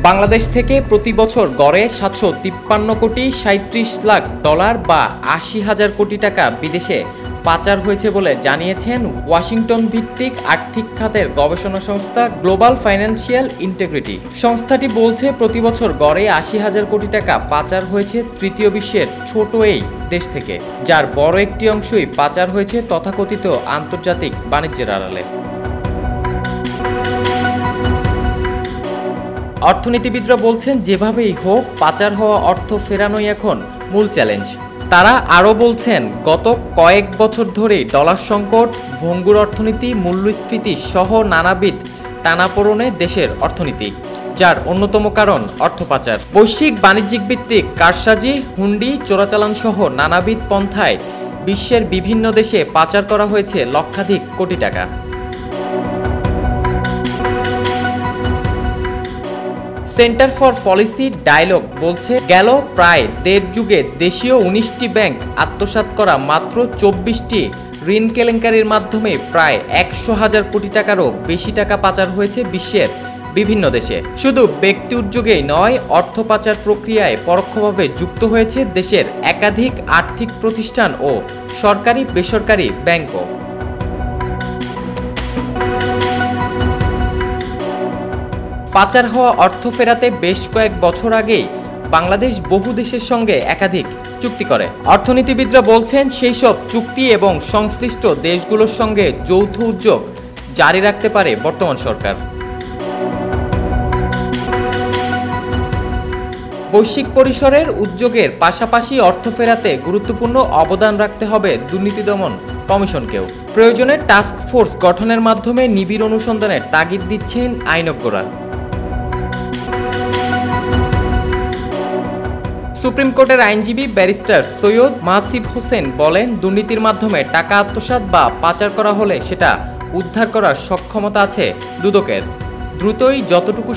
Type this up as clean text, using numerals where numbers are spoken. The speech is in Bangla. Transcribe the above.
বাংলাদেশ থেকে প্রতি বছর গড়ে 753 কোটি 37 লাখ ডলার বা 80,000 কোটি টাকা বিদেশে পাচার হয়েছে বলে জানিয়েছেন ওয়াশিংটন ভিত্তিক আর্থিক খাতের গবেষণা সংস্থা গ্লোবাল ফাইন্যান্সিয়াল ইন্টিগ্রিটি। সংস্থাটি বলছে প্রতি বছর গড়ে 80,000 কোটি টাকা পাচার হয়েছে তৃতীয় বিশ্বের ছোট এই দেশ থেকে, যার বড় একটি অংশই পাচার হয়েছে তথাকথিত আন্তর্জাতিক বাণিজ্যের আড়ালে। অর্থনীতিবিদরা বলছেন যেভাবেই হোক পাচার হওয়া অর্থ ফেরানোই এখন মূল চ্যালেঞ্জ। তারা আরও বলছেন গত কয়েক বছর ধরেই ডলার সংকট, ভঙ্গুর অর্থনীতি, মূল্যস্ফীতি সহ নানাবিধ টানাপোড়েনে দেশের অর্থনীতি, যার অন্যতম কারণ অর্থ পাচার। বৈশ্বিক বাণিজ্যিক ভিত্তিক কারসাজি, হুন্ডি, চোরাচালান সহ নানাবিধ পন্থায় বিশ্বের বিভিন্ন দেশে পাচার করা হয়েছে লক্ষাধিক কোটি টাকা। সেন্টার ফর পলিসি ডায়ালগ বলছে গেল প্রায় দেড় যুগে দেশীয় 19টি ব্যাংক আত্মসাৎ করা মাত্র 24টি ঋণ কেলেঙ্কারির মাধ্যমে প্রায় 100,000 কোটি টাকারও বেশি টাকা পাচার হয়েছে বিশ্বের বিভিন্ন দেশে। শুধু ব্যক্তি উদ্যোগেই নয়, অর্থ পাচার প্রক্রিয়ায় পরোক্ষভাবে যুক্ত হয়েছে দেশের একাধিক আর্থিক প্রতিষ্ঠান ও সরকারি বেসরকারি ব্যাংকও। পাচার হওয়া অর্থ ফেরাতে বেশ কয়েক বছর আগেই বাংলাদেশ বহু দেশের সঙ্গে একাধিক চুক্তি করে। অর্থনীতিবিদরা বলছেন সেই সব চুক্তি এবং সংশ্লিষ্ট দেশগুলোর সঙ্গে যৌথ উদ্যোগ জারি রাখতে পারে বর্তমান সরকার। বৈশ্বিক পরিসরের উদ্যোগের পাশাপাশি অর্থ ফেরাতে গুরুত্বপূর্ণ অবদান রাখতে হবে দুর্নীতি দমন কমিশনকেও। প্রয়োজনে টাস্ক ফোর্স গঠনের মাধ্যমে নিবিড় অনুসন্ধানের তাগিদ দিচ্ছেন আইনজ্ঞরা। সুপ্রিম কোর্টের আইনজীবী ব্যারিস্টার সৈয়দ মাসিফ হোসেন বলেন, দুর্নীতির মাধ্যমে টাকা আত্মসাৎ বা পাচার করা হলে সেটা উদ্ধার করার সক্ষমতা আছে দুদকের। দ্রুতই যতটুকু